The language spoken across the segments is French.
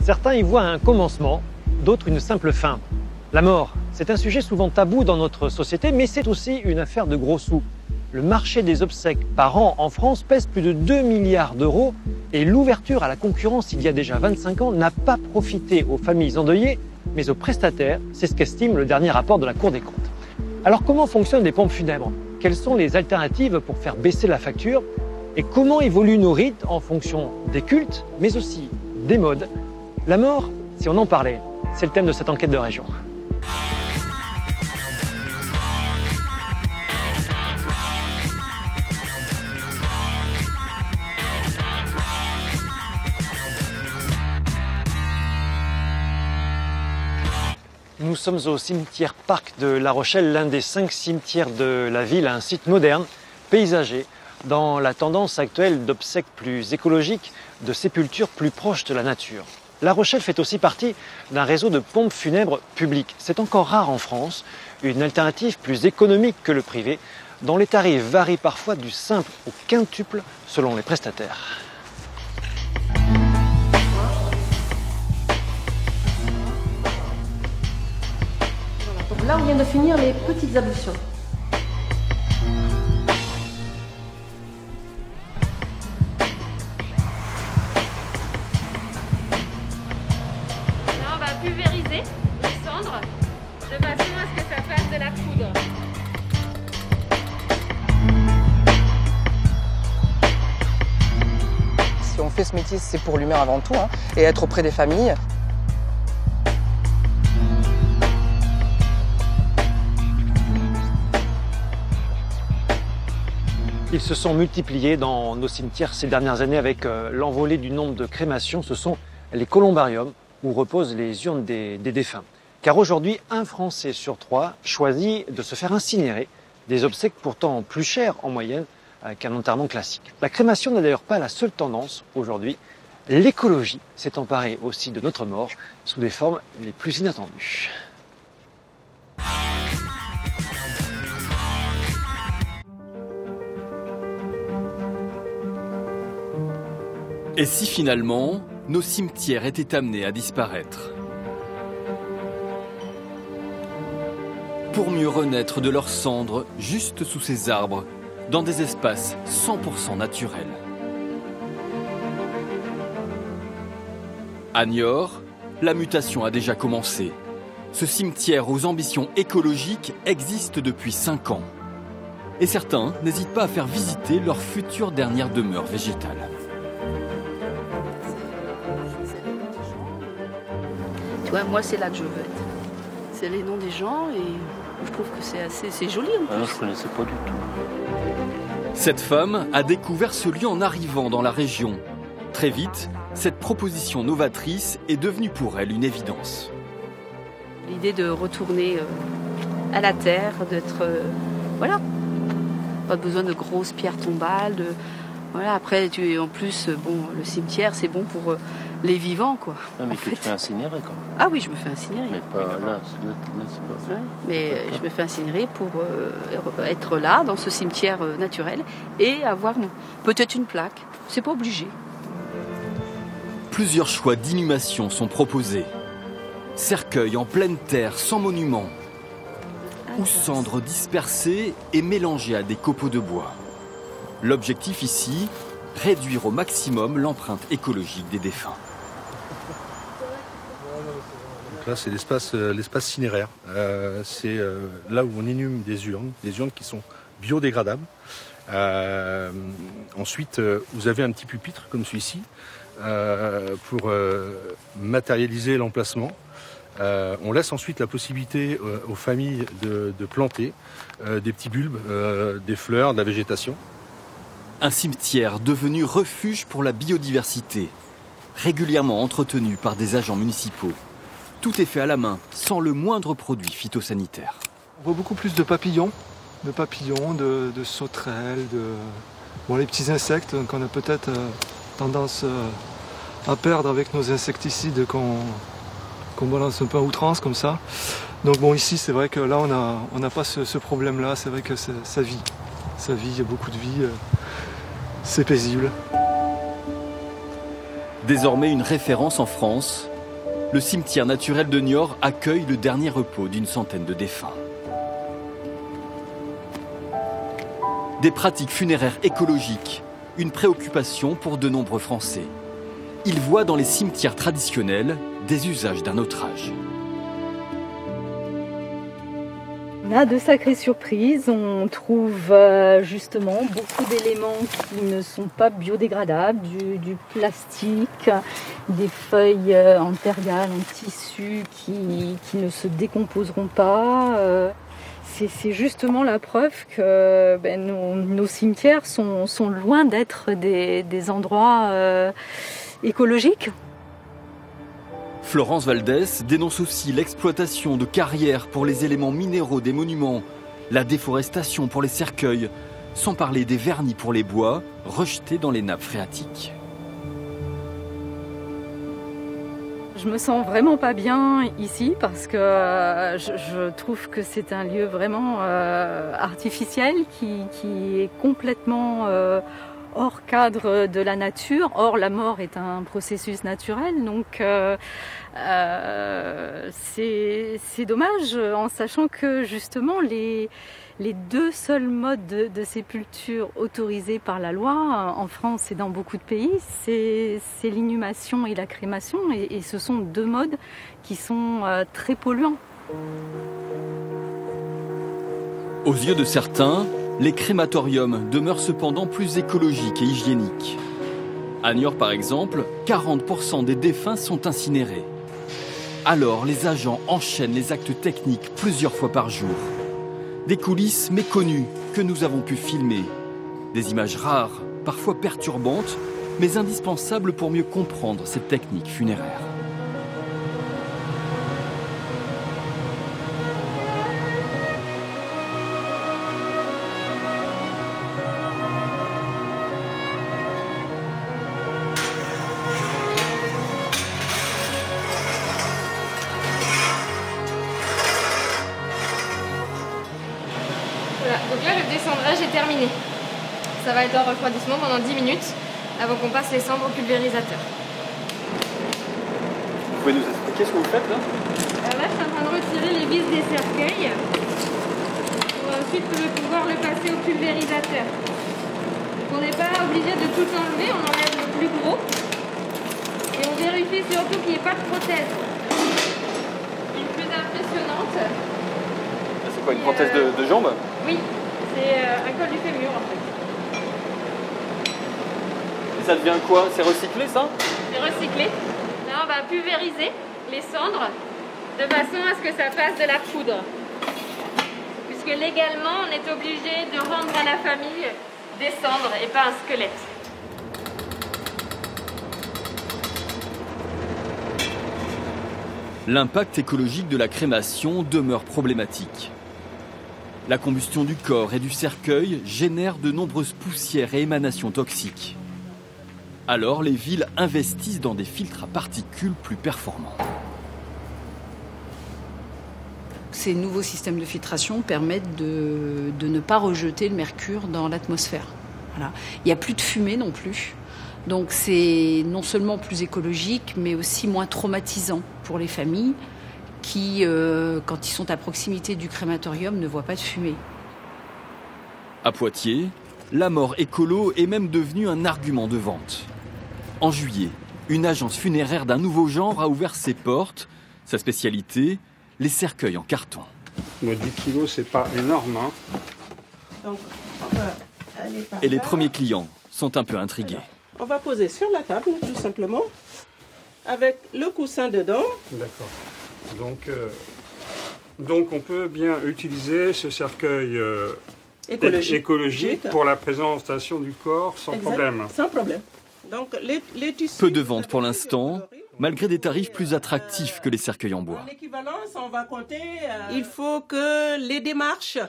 Certains y voient un commencement, d'autres une simple fin. La mort, c'est un sujet souvent tabou dans notre société, mais c'est aussi une affaire de gros sous. Le marché des obsèques par an en France pèse plus de 2 milliards d'euros et l'ouverture à la concurrence il y a déjà 25 ans n'a pas profité aux familles endeuillées, mais aux prestataires, c'est ce qu'estime le dernier rapport de la Cour des comptes. Alors comment fonctionnent les pompes funèbres? Quelles sont les alternatives pour faire baisser la facture? Et comment évoluent nos rites en fonction des cultes, mais aussi des modes? La mort, si on en parlait, c'est le thème de cette enquête de région. Nous sommes au cimetière Parc de La Rochelle, l'un des 5 cimetières de la ville, un site moderne, paysager, dans la tendance actuelle d'obsèques plus écologiques, de sépultures plus proches de la nature. La Rochelle fait aussi partie d'un réseau de pompes funèbres publiques. C'est encore rare en France, une alternative plus économique que le privé, dont les tarifs varient parfois du simple au quintuple selon les prestataires. Donc là, on vient de finir les petites ablutions. Là, on va pulvériser les cendres de façon à ce que ça fasse de la poudre. Si on fait ce métier, c'est pour l'humain avant tout, et être auprès des familles. Ils se sont multipliés dans nos cimetières ces dernières années avec l'envolée du nombre de crémations. Ce sont les columbariums où reposent les urnes des défunts. Car aujourd'hui, un Français sur 3 choisit de se faire incinérer, des obsèques pourtant plus chères en moyenne qu'un enterrement classique. La crémation n'est d'ailleurs pas la seule tendance aujourd'hui. L'écologie s'est emparée aussi de notre mort sous des formes les plus inattendues. Et si finalement, nos cimetières étaient amenés à disparaître? Pour mieux renaître de leurs cendres juste sous ces arbres, dans des espaces 100% naturels. À Niort, la mutation a déjà commencé. Ce cimetière aux ambitions écologiques existe depuis 5 ans. Et certains n'hésitent pas à faire visiter leur future dernière demeure végétale. Ouais, moi, c'est là que je veux être. C'est les noms des gens et je trouve que c'est joli en plus. Ah non, je ne connaissais pas du tout. Cette femme a découvert ce lieu en arrivant dans la région. Très vite, cette proposition novatrice est devenue pour elle une évidence. L'idée de retourner à la terre, d'être... voilà. Pas besoin de grosses pierres tombales. Voilà. Après, en plus, bon, le cimetière, c'est bon pour... les vivants, quoi. Ah, mais tu te fais incinérer, quand même. Ah oui, je me fais incinérer. Mais pas là, c'est pas... Ouais, mais je me fais incinérer pour être là, dans ce cimetière naturel, et avoir peut-être une plaque. C'est pas obligé. Plusieurs choix d'inhumation sont proposés. Cercueil en pleine terre, sans monument. Ou cendres dispersées et mélangées à des copeaux de bois. L'objectif ici, réduire au maximum l'empreinte écologique des défunts. Donc là, c'est l'espace cinéraire. C'est là où on inhume des urnes qui sont biodégradables. Ensuite, vous avez un petit pupitre comme celui-ci pour matérialiser l'emplacement. On laisse ensuite la possibilité aux familles de planter des petits bulbes, des fleurs, de la végétation. Un cimetière devenu refuge pour la biodiversité, régulièrement entretenu par des agents municipaux. Tout est fait à la main, sans le moindre produit phytosanitaire. On voit beaucoup plus de papillons, de sauterelles, les petits insectes qu'on a peut-être tendance à perdre avec nos insecticides qu'on balance un peu à outrance comme ça. Donc bon, ici c'est vrai que là on n'a pas ce problème-là, c'est vrai que ça vit, il y a beaucoup de vie. C'est paisible. Désormais une référence en France, le cimetière naturel de Niort accueille le dernier repos d'une centaine de défunts. Des pratiques funéraires écologiques, une préoccupation pour de nombreux Français. Ils voient dans les cimetières traditionnels des usages d'un autre âge. On a de sacrées surprises, on trouve justement beaucoup d'éléments qui ne sont pas biodégradables, du plastique, des feuilles en tergale, en tissu qui ne se décomposeront pas. C'est justement la preuve que nos cimetières sont loin d'être des endroits écologiques. Florence Valdès dénonce aussi l'exploitation de carrières pour les éléments minéraux des monuments, la déforestation pour les cercueils, sans parler des vernis pour les bois rejetés dans les nappes phréatiques. Je me sens vraiment pas bien ici parce que je trouve que c'est un lieu vraiment artificiel qui est complètement hors cadre de la nature. Or, la mort est un processus naturel, donc c'est dommage en sachant que justement les deux seuls modes de sépulture autorisés par la loi en France et dans beaucoup de pays, c'est l'inhumation et la crémation, et ce sont deux modes qui sont très polluants. Aux yeux de certains, les crématoriums demeurent cependant plus écologiques et hygiéniques. À Niort, par exemple, 40% des défunts sont incinérés. Alors, les agents enchaînent les actes techniques plusieurs fois par jour. Des coulisses méconnues que nous avons pu filmer. Des images rares, parfois perturbantes, mais indispensables pour mieux comprendre cette technique funéraire. Donc là, le descendrage est terminé. Ça va être en refroidissement pendant 10 minutes avant qu'on passe les cendres au pulvérisateur. Vous pouvez nous expliquer ce que vous faites là? Là, je suis en train de retirer les vis des cercueils pour ensuite pouvoir le passer au pulvérisateur. Donc on n'est pas obligé de tout enlever, on enlève le plus gros et on vérifie surtout qu'il n'y ait pas de prothèse. Une plus impressionnante. C'est quoi, une prothèse de jambe? Oui, c'est un col du fémur en fait. Et ça devient quoi? C'est recyclé ça? C'est recyclé. Là on va pulvériser les cendres de façon à ce que ça fasse de la poudre. Puisque légalement on est obligé de rendre à la famille des cendres et pas un squelette. L'impact écologique de la crémation demeure problématique. La combustion du corps et du cercueil génère de nombreuses poussières et émanations toxiques. Alors les villes investissent dans des filtres à particules plus performants. Ces nouveaux systèmes de filtration permettent de ne pas rejeter le mercure dans l'atmosphère. Voilà. Il n'y a plus de fumée non plus. Donc c'est non seulement plus écologique, mais aussi moins traumatisant pour les familles qui, quand ils sont à proximité du crématorium, ne voient pas de fumée. À Poitiers, la mort écolo est même devenue un argument de vente. En juillet, une agence funéraire d'un nouveau genre a ouvert ses portes. Sa spécialité, les cercueils en carton. Moi, 10 kilos, c'est pas énorme, hein. Donc, et les premiers clients sont un peu intrigués. On va poser sur la table, tout simplement, avec le coussin dedans. D'accord. Donc on peut bien utiliser ce cercueil écologique pour la présentation du corps sans problème. Sans problème. Donc, les tissus, peu de ventes pour l'instant, malgré des tarifs plus attractifs que les cercueils en bois. L'équivalence, on va compter. Il faut que les démarches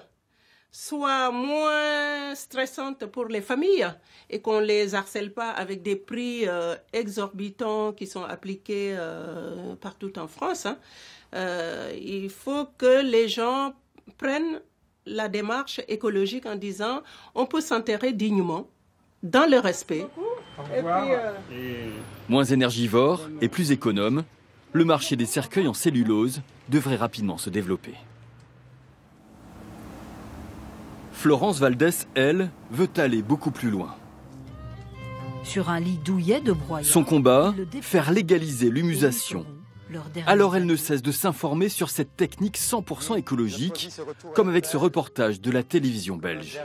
soient moins stressantes pour les familles et qu'on ne les harcèle pas avec des prix exorbitants qui sont appliqués partout en France. Il faut que les gens prennent la démarche écologique en disant on peut s'enterrer dignement, dans le respect. Moins énergivore et plus économe, le marché des cercueils en cellulose devrait rapidement se développer. Florence Valdès, elle, veut aller beaucoup plus loin. Sur un lit douillet de broyat, son combat, faire légaliser l'humusation. Alors elle ne cesse de s'informer sur cette technique 100% écologique, comme avec ce reportage de la télévision belge.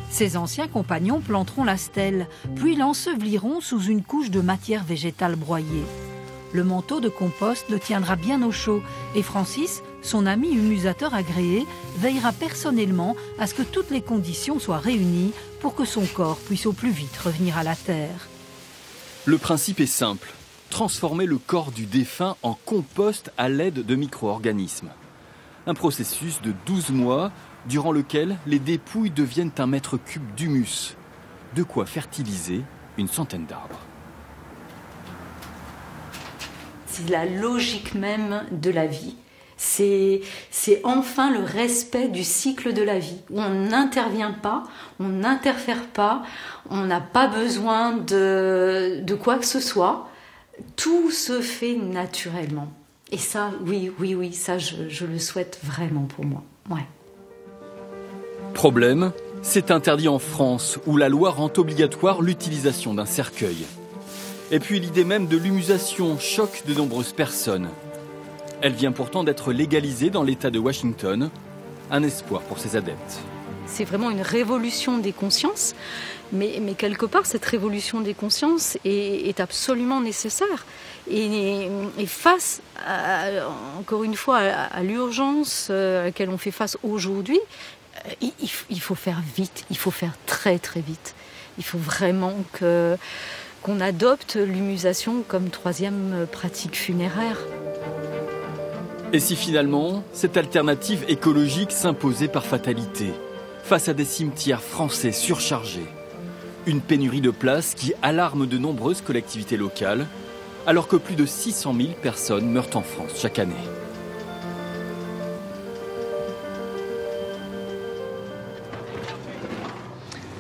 Ses anciens compagnons planteront la stèle, puis l'enseveliront sous une couche de matière végétale broyée. Le manteau de compost le tiendra bien au chaud et Francis, son ami humusateur agréé, veillera personnellement à ce que toutes les conditions soient réunies pour que son corps puisse au plus vite revenir à la terre. Le principe est simple, transformer le corps du défunt en compost à l'aide de micro-organismes. Un processus de 12 mois durant lequel les dépouilles deviennent un mètre cube d'humus, de quoi fertiliser une centaine d'arbres. C'est la logique même de la vie. C'est enfin le respect du cycle de la vie. On n'intervient pas, on n'interfère pas, on n'a pas besoin de quoi que ce soit. Tout se fait naturellement. Et ça, oui, ça je le souhaite vraiment pour moi. Ouais. Problème, c'est interdit en France où la loi rend obligatoire l'utilisation d'un cercueil. Et puis l'idée même de l'humusation choque de nombreuses personnes. Elle vient pourtant d'être légalisée dans l'État de Washington. Un espoir pour ses adeptes. C'est vraiment une révolution des consciences, mais quelque part, cette révolution des consciences est absolument nécessaire. Et face, encore une fois, à l'urgence à laquelle on fait face aujourd'hui, il faut faire vite, il faut faire très très vite. Il faut vraiment qu'on adopte l'humusation comme troisième pratique funéraire. Et si finalement, cette alternative écologique s'imposait par fatalité, face à des cimetières français surchargés, une pénurie de places qui alarme de nombreuses collectivités locales, alors que plus de 600 000 personnes meurent en France chaque année.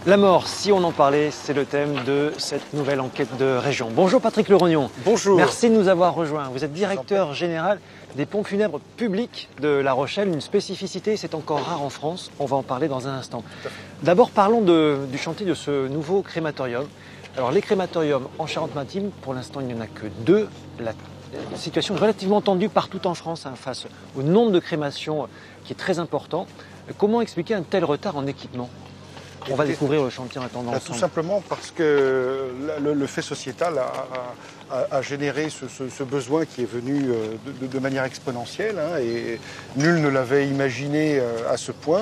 La mort, si on en parlait, c'est le thème de cette nouvelle enquête de région. Bonjour Patrick Lerognon. Bonjour. Merci de nous avoir rejoints. Vous êtes directeur général des pompes funèbres publiques de La Rochelle. Une spécificité, c'est encore rare en France. On va en parler dans un instant. D'abord, parlons du chantier de ce nouveau crématorium. Alors, les crématoriums en Charente-Maritime, pour l'instant, il n'y en a que 2. La situation est relativement tendue partout en France face au nombre de crémations qui est très important. Comment expliquer un tel retard en équipement ? On va découvrir le chantier en attendant ensemble. Tout simplement parce que le fait sociétal a généré ce besoin qui est venu de manière exponentielle, hein, et nul ne l'avait imaginé à ce point.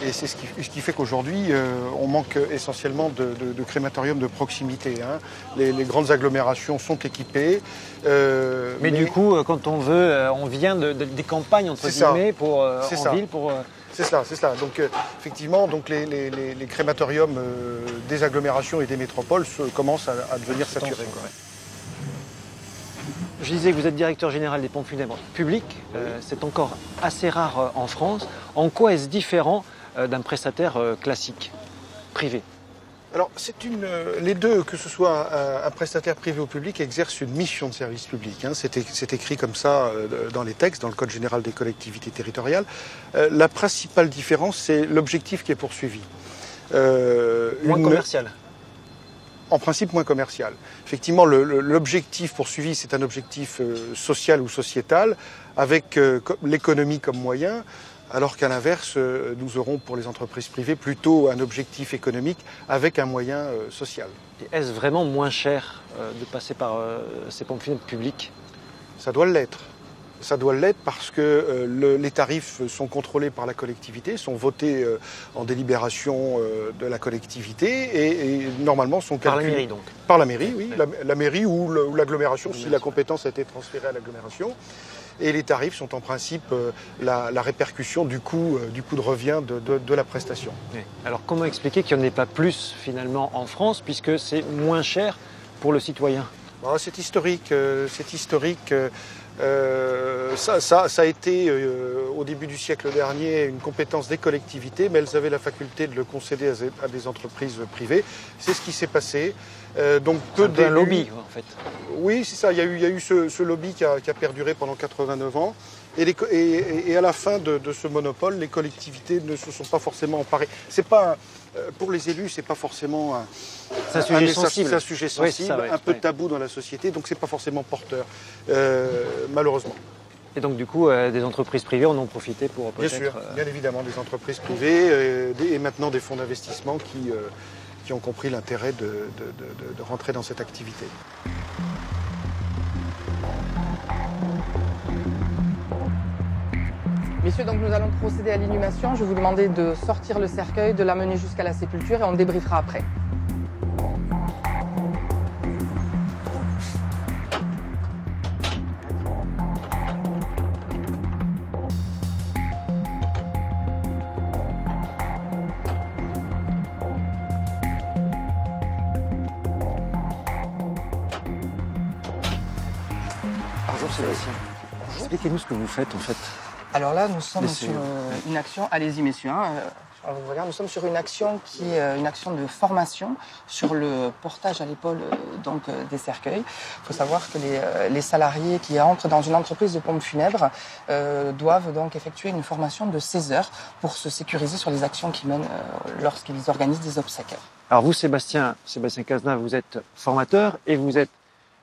Et c'est ce qui fait qu'aujourd'hui, on manque essentiellement de crématoriums de proximité. Hein. Les grandes agglomérations sont équipées. Mais du coup, quand on veut, on vient des campagnes, entre guillemets, en ville pour... C'est cela. Donc effectivement, les crématoriums des agglomérations et des métropoles commencent à devenir saturés. Je disais que vous êtes directeur général des pompes funèbres publiques. C'est encore assez rare en France. En quoi est-ce différent d'un prestataire classique, privé ? Alors, les deux, que ce soit un prestataire privé ou public, exercent une mission de service public. Hein. C'est écrit comme ça dans les textes, dans le Code général des collectivités territoriales. La principale différence, c'est l'objectif qui est poursuivi. Moins commercial. En principe, moins commercial. Effectivement, l'objectif poursuivi, c'est un objectif social ou sociétal, avec l'économie comme moyen. Alors qu'à l'inverse, nous aurons pour les entreprises privées plutôt un objectif économique avec un moyen social. Est-ce vraiment moins cher de passer par ces pompes funèbres publiques ? Ça doit l'être. Ça doit l'être parce que les tarifs sont contrôlés par la collectivité, sont votés en délibération de la collectivité et normalement sont calculés... Par la mairie donc ? Par la mairie, oui. La mairie ou l'agglomération, si la compétence a été transférée à l'agglomération. Et les tarifs sont en principe la répercussion du coût de revient de la prestation. Oui. Alors comment expliquer qu'il n'y en ait pas plus finalement en France puisque c'est moins cher pour le citoyen ? C'est historique. Ça a été, au début du siècle dernier, une compétence des collectivités, mais elles avaient la faculté de le concéder à des entreprises privées. C'est ce qui s'est passé. Donc peu un lobby, en fait. Oui, c'est ça. Il y a eu ce lobby qui a perduré pendant 89 ans. Et à la fin de ce monopole, les collectivités ne se sont pas forcément emparées. C'est pas pour les élus, c'est pas forcément un sujet sensible, oui, ça, un peu tabou dans la société, donc c'est pas forcément porteur, malheureusement. Et donc du coup, des entreprises privées en ont profité pour peut-être... Bien sûr, bien évidemment, des entreprises privées et maintenant des fonds d'investissement qui ont compris l'intérêt de rentrer dans cette activité. Messieurs, donc nous allons procéder à l'inhumation. Je vais vous demander de sortir le cercueil, de l'amener jusqu'à la sépulture et on débriefera après. Bonjour Sébastien. Expliquez-nous ce que vous faites en fait. Alors là, nous sommes sur une action, allez-y messieurs, on vous regarde, nous sommes sur une action qui est une action de formation sur le portage à l'épaule des cercueils. Il faut savoir que les salariés qui entrent dans une entreprise de pompes funèbres doivent donc effectuer une formation de 16 heures pour se sécuriser sur les actions qu'ils mènent lorsqu'ils organisent des obsèques. Alors vous, Sébastien Cazenave, vous êtes formateur et vous êtes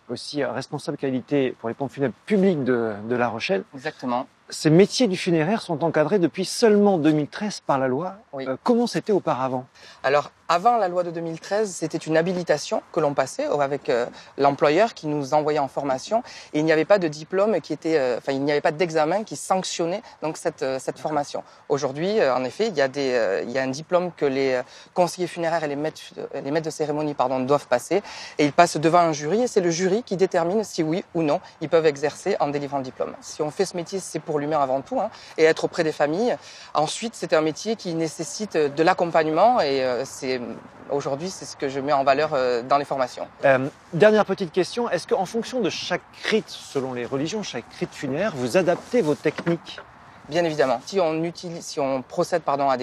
aussi responsable qualité pour les pompes funèbres publiques de La Rochelle. Exactement. Ces métiers du funéraire sont encadrés depuis seulement 2013 par la loi. Oui. Comment c'était auparavant? Alors, avant la loi de 2013, c'était une habilitation que l'on passait avec l'employeur qui nous envoyait en formation. Et il n'y avait pas de diplôme il n'y avait pas d'examen qui sanctionnait donc cette formation. Aujourd'hui, en effet, il y a un diplôme que les conseillers funéraires et les maîtres de cérémonie doivent passer. Et ils passent devant un jury et c'est le jury qui détermine si oui ou non ils peuvent exercer en délivrant le diplôme. Si on fait ce métier, c'est pour l'humain avant tout, et être auprès des familles. Ensuite, c'est un métier qui nécessite de l'accompagnement et aujourd'hui, c'est ce que je mets en valeur dans les formations. Dernière petite question, est-ce qu'en fonction de chaque rite, selon les religions, chaque rite funéraire, vous adaptez vos techniques? Bien évidemment. Si on procède à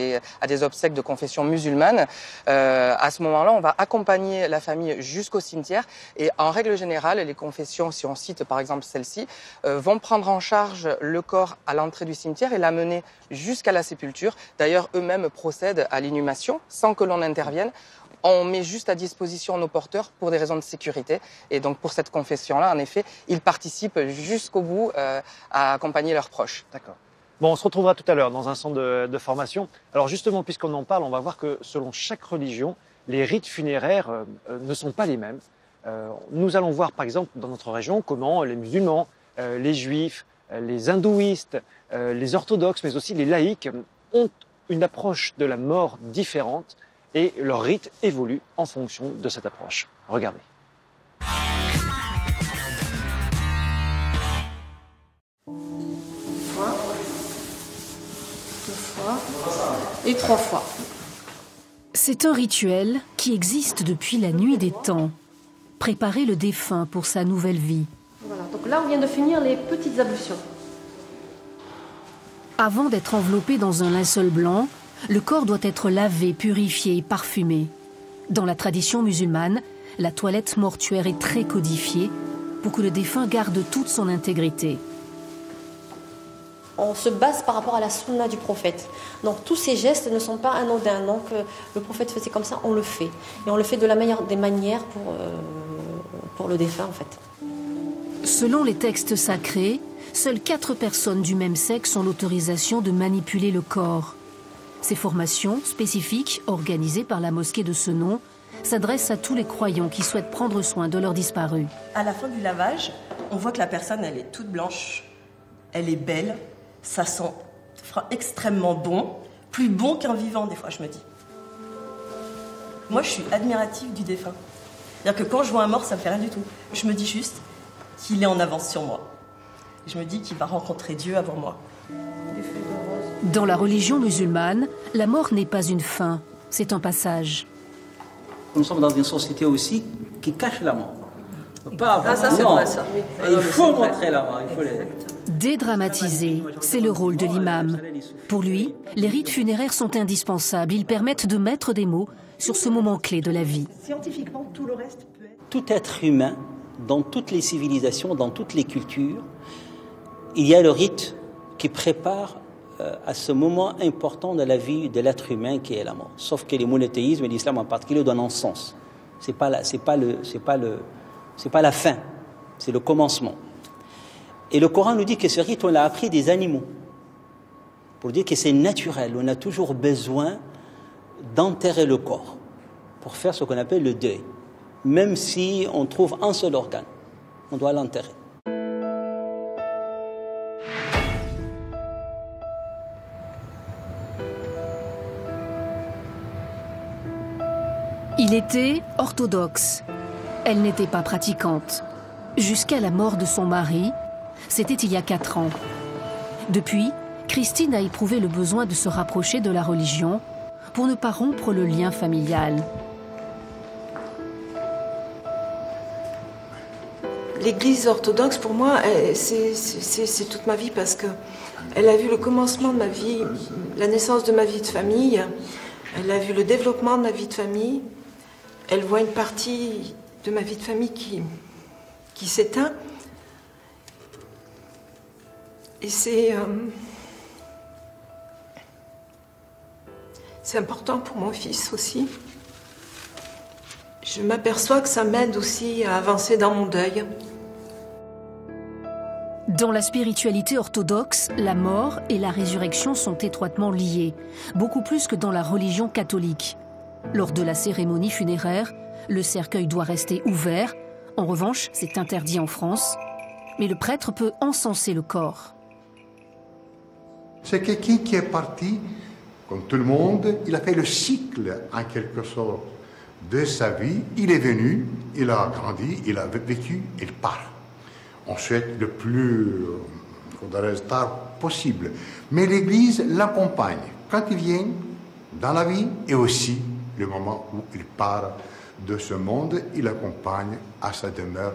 des obsèques de confession musulmane, à ce moment-là, on va accompagner la famille jusqu'au cimetière. Et en règle générale, les confessions, si on cite par exemple celle-ci, vont prendre en charge le corps à l'entrée du cimetière et l'amener jusqu'à la sépulture. D'ailleurs, eux-mêmes procèdent à l'inhumation sans que l'on intervienne. On met juste à disposition nos porteurs pour des raisons de sécurité. Et donc pour cette confession-là, en effet, ils participent jusqu'au bout à accompagner leurs proches. D'accord. Bon, on se retrouvera tout à l'heure dans un centre de formation. Alors justement, puisqu'on en parle, on va voir que selon chaque religion, les rites funéraires ne sont pas les mêmes. Nous allons voir par exemple dans notre région comment les musulmans, les juifs, les hindouistes, les orthodoxes, mais aussi les laïcs ont une approche de la mort différente et leur rite évolue en fonction de cette approche. Regardez. Et 3 fois. C'est un rituel qui existe depuis la nuit des temps. Préparer le défunt pour sa nouvelle vie. Voilà, donc là on vient de finir les petites ablutions. Avant d'être enveloppé dans un linceul blanc, le corps doit être lavé, purifié et parfumé. Dans la tradition musulmane, la toilette mortuaire est très codifiée pour que le défunt garde toute son intégrité. On se base par rapport à la sunna du prophète. Donc tous ces gestes ne sont pas anodins. Donc le prophète faisait comme ça, on le fait. Et on le fait de la meilleure des manières pour le défunt en fait. Selon les textes sacrés, seules 4 personnes du même sexe ont l'autorisation de manipuler le corps. Ces formations spécifiques, organisées par la mosquée de ce nom, s'adressent à tous les croyants qui souhaitent prendre soin de leurs disparus. À la fin du lavage, on voit que la personne, elle est toute blanche, elle est belle, ça sent extrêmement bon, plus bon qu'un vivant des fois, je me dis. Moi, je suis admirative du défunt. C'est-à-dire que quand je vois un mort, ça me fait rien du tout. Je me dis juste qu'il est en avance sur moi. Je me dis qu'il va rencontrer Dieu avant moi. Dans la religion musulmane, la mort n'est pas une fin, c'est un passage. Nous sommes dans une société aussi qui cache la mort. Pas Ah, ça, c'est non. vrai, ça. Et il faut montrer là-bas. Il faut les... Dédramatiser, c'est le rôle de l'imam. Pour lui, les rites funéraires sont indispensables. Ils permettent de mettre des mots sur ce moment clé de la vie. Scientifiquement, tout le reste peut être... Tout être humain, dans toutes les civilisations, dans toutes les cultures, il y a le rite qui prépare à ce moment important de la vie de l'être humain qui est la mort. Sauf que les monothéismes et l'islam en particulier donnent un sens. C'est pas la fin, c'est le commencement. Et le Coran nous dit que ce rite, on l'a appris des animaux. Pour dire que c'est naturel, on a toujours besoin d'enterrer le corps pour faire ce qu'on appelle le deuil. Même si on trouve un seul organe, on doit l'enterrer. Il était orthodoxe. Elle n'était pas pratiquante. Jusqu'à la mort de son mari, c'était il y a 4 ans. Depuis, Christine a éprouvé le besoin de se rapprocher de la religion pour ne pas rompre le lien familial. L'église orthodoxe, pour moi, c'est toute ma vie parce qu'elle a vu le commencement de ma vie, la naissance de ma vie de famille, elle a vu le développement de ma vie de famille, elle voit une partie de ma vie de famille qui s'éteint. Et c'est important pour mon fils aussi. Je m'aperçois que ça m'aide aussi à avancer dans mon deuil. Dans la spiritualité orthodoxe, la mort et la résurrection sont étroitement liées, beaucoup plus que dans la religion catholique. Lors de la cérémonie funéraire, le cercueil doit rester ouvert. En revanche, c'est interdit en France. Mais le prêtre peut encenser le corps. C'est quelqu'un qui est parti, comme tout le monde, il a fait le cycle, en quelque sorte, de sa vie. Il est venu, il a grandi, il a vécu, il part. On souhaite le plus tard possible. Mais l'Église l'accompagne quand il vient dans la vie et aussi le moment où il part de ce monde, il l'accompagne à sa demeure.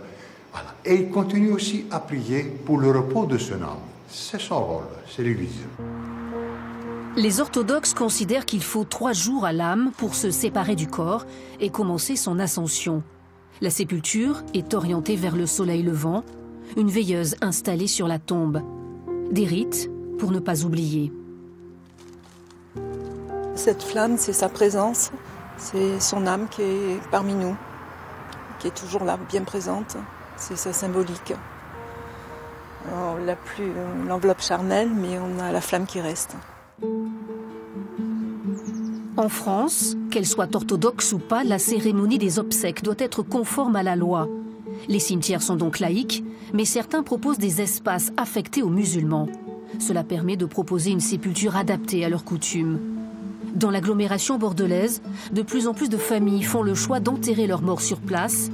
Voilà. Et il continue aussi à prier pour le repos de son âme. C'est son rôle, c'est l'Église. Les orthodoxes considèrent qu'il faut 3 jours à l'âme pour se séparer du corps et commencer son ascension. La sépulture est orientée vers le soleil levant, une veilleuse installée sur la tombe. Des rites pour ne pas oublier. Cette flamme, c'est sa présence, c'est son âme qui est parmi nous, qui est toujours là, bien présente. C'est sa symbolique. On n'a plus l'enveloppe charnelle, mais on a la flamme qui reste. En France, qu'elle soit orthodoxe ou pas, la cérémonie des obsèques doit être conforme à la loi. Les cimetières sont donc laïques, mais certains proposent des espaces affectés aux musulmans. Cela permet de proposer une sépulture adaptée à leurs coutumes. Dans l'agglomération bordelaise, de plus en plus de familles font le choix d'enterrer leurs morts sur place.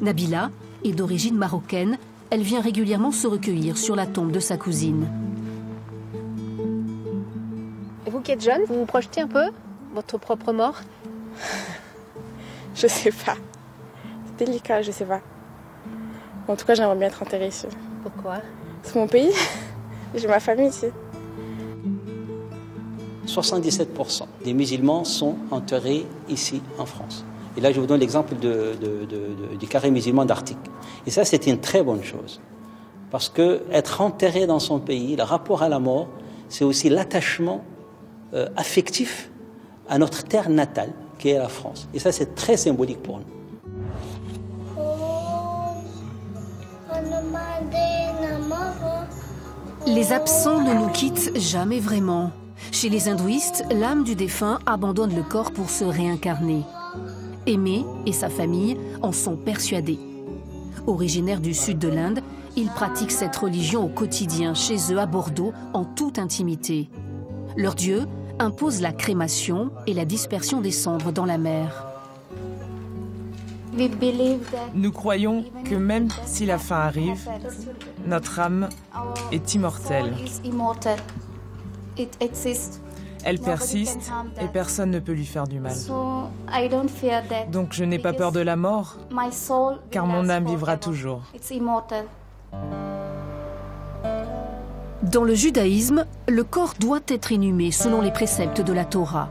Nabila est d'origine marocaine. Elle vient régulièrement se recueillir sur la tombe de sa cousine. Et vous qui êtes jeune, vous vous projetez un peu votre propre mort? Je sais pas. C'est délicat, je sais pas. En tout cas, j'aimerais bien être enterrée ici. Pourquoi? C'est mon pays. J'ai ma famille ici. 77% des musulmans sont enterrés ici en France. Et là, je vous donne l'exemple du carré musulman d'Arctique. Et ça, c'est une très bonne chose. Parce que être enterré dans son pays, le rapport à la mort, c'est aussi l'attachement affectif à notre terre natale, qui est la France. Et ça, c'est très symbolique pour nous. Les absents ne nous quittent jamais vraiment. Chez les hindouistes, l'âme du défunt abandonne le corps pour se réincarner. Aimé et sa famille en sont persuadés. Originaires du sud de l'Inde, ils pratiquent cette religion au quotidien chez eux à Bordeaux en toute intimité. Leur dieu impose la crémation et la dispersion des cendres dans la mer. Nous croyons que même si la fin arrive, notre âme est immortelle. Elle persiste et personne ne peut lui faire du mal. Donc je n'ai pas peur de la mort, car mon âme vivra toujours. Dans le judaïsme, le corps doit être inhumé selon les préceptes de la Torah.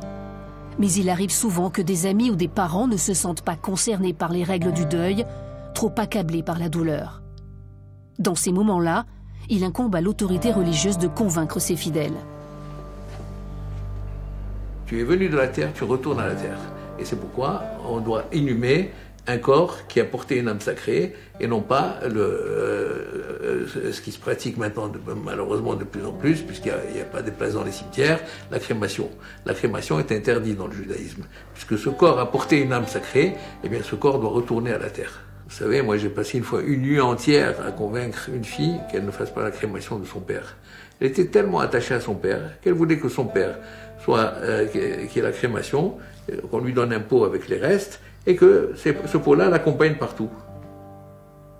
Mais il arrive souvent que des amis ou des parents ne se sentent pas concernés par les règles du deuil, trop accablés par la douleur. Dans ces moments-là, il incombe à l'autorité religieuse de convaincre ses fidèles. Tu es venu de la terre, tu retournes à la terre. Et c'est pourquoi on doit inhumer un corps qui a porté une âme sacrée et non pas ce qui se pratique maintenant malheureusement de plus en plus, puisqu'il n'y a pas de place dans les cimetières, la crémation. La crémation est interdite dans le judaïsme. Puisque ce corps a porté une âme sacrée, eh bien ce corps doit retourner à la terre. Vous savez, moi j'ai passé une fois une nuit entière à convaincre une fille qu'elle ne fasse pas la crémation de son père. Elle était tellement attachée à son père qu'elle voulait que son père soit qu'il y ait la crémation, qu'on lui donne un pot avec les restes, et que ce pot-là l'accompagne partout.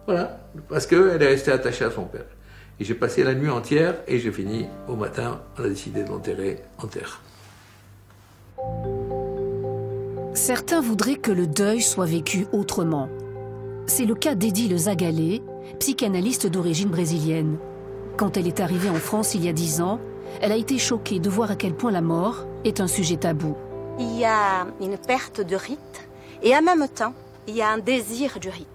Voilà, parce qu'elle est restée attachée à son père. Et j'ai passé la nuit entière et j'ai fini au matin, on a décidé de l'enterrer en terre. Certains voudraient que le deuil soit vécu autrement. C'est le cas d'Eddy Zagalé, psychanalyste d'origine brésilienne. Quand elle est arrivée en France il y a 10 ans, elle a été choquée de voir à quel point la mort est un sujet tabou. Il y a une perte de rite et en même temps, il y a un désir du rite.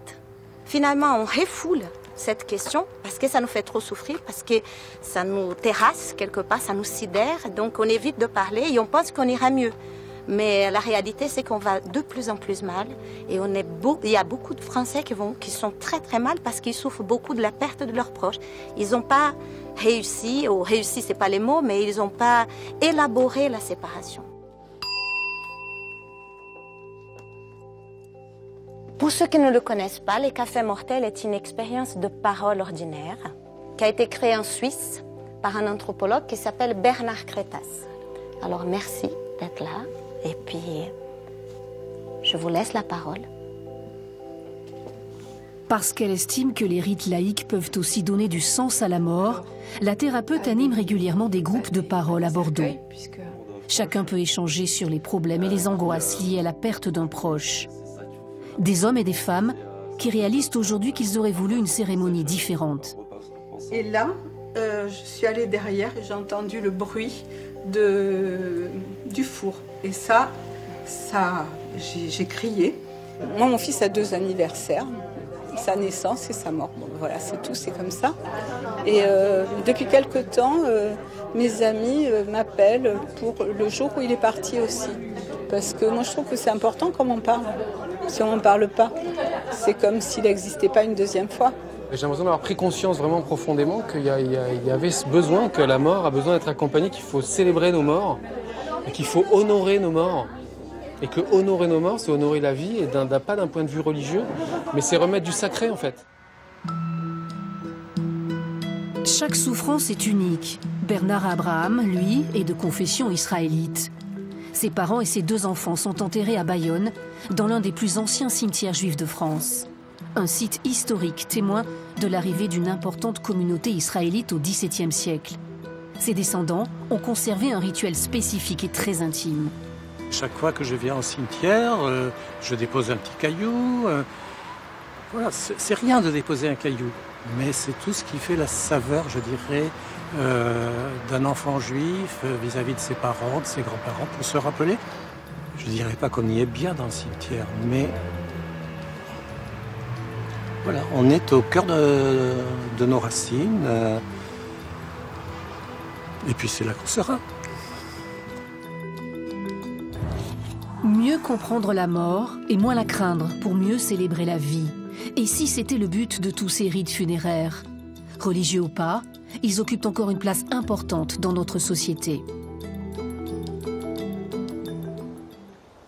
Finalement, on refoule cette question parce que ça nous fait trop souffrir, parce que ça nous terrasse quelque part, ça nous sidère, donc on évite de parler et on pense qu'on ira mieux. Mais la réalité, c'est qu'on va de plus en plus mal et il y a beaucoup de Français qui sont très très mal parce qu'ils souffrent beaucoup de la perte de leurs proches. Ils n'ont pas réussi, ou réussi, c'est pas les mots, mais ils n'ont pas élaboré la séparation. Pour ceux qui ne le connaissent pas, les Cafés Mortels est une expérience de parole ordinaire qui a été créée en Suisse par un anthropologue qui s'appelle Bernard Crétas. Alors merci d'être là et puis je vous laisse la parole. Parce qu'elle estime que les rites laïques peuvent aussi donner du sens à la mort, la thérapeute anime régulièrement des groupes de parole à Bordeaux. Chacun peut échanger sur les problèmes et les angoisses liées à la perte d'un proche. Des hommes et des femmes qui réalisent aujourd'hui qu'ils auraient voulu une cérémonie différente. Et là, je suis allée derrière et j'ai entendu le bruit du four. Et ça j'ai crié. Moi, mon fils a 2 anniversaires, sa naissance et sa mort. Bon, voilà, c'est tout, c'est comme ça. Et depuis quelque temps, mes amis m'appellent pour le jour où il est parti aussi. Parce que moi, je trouve que c'est important comme on parle. Si on n'en parle pas, c'est comme s'il n'existait pas une deuxième fois. J'ai l'impression d'avoir pris conscience vraiment profondément qu'il y avait ce besoin, que la mort a besoin d'être accompagnée, qu'il faut célébrer nos morts, et qu'il faut honorer nos morts. Et que honorer nos morts, c'est honorer la vie, et pas d'un point de vue religieux, mais c'est remettre du sacré en fait. Chaque souffrance est unique. Bernard Abraham, lui, est de confession israélite. Ses parents et ses 2 enfants sont enterrés à Bayonne, dans l'un des plus anciens cimetières juifs de France. Un site historique témoin de l'arrivée d'une importante communauté israélite au XVIIe siècle. Ses descendants ont conservé un rituel spécifique et très intime. Chaque fois que je viens au cimetière, je dépose un petit caillou. Voilà, c'est rien de déposer un caillou, mais c'est tout ce qui fait la saveur, je dirais, d'un enfant juif vis-à-vis de ses parents, de ses grands-parents, pour se rappeler. Je ne dirais pas qu'on y est bien dans le cimetière, mais voilà, on est au cœur de nos racines, et puis c'est là qu'on sera. Mieux comprendre la mort et moins la craindre pour mieux célébrer la vie. Et si c'était le but de tous ces rites funéraires? Religieux ou pas, ils occupent encore une place importante dans notre société.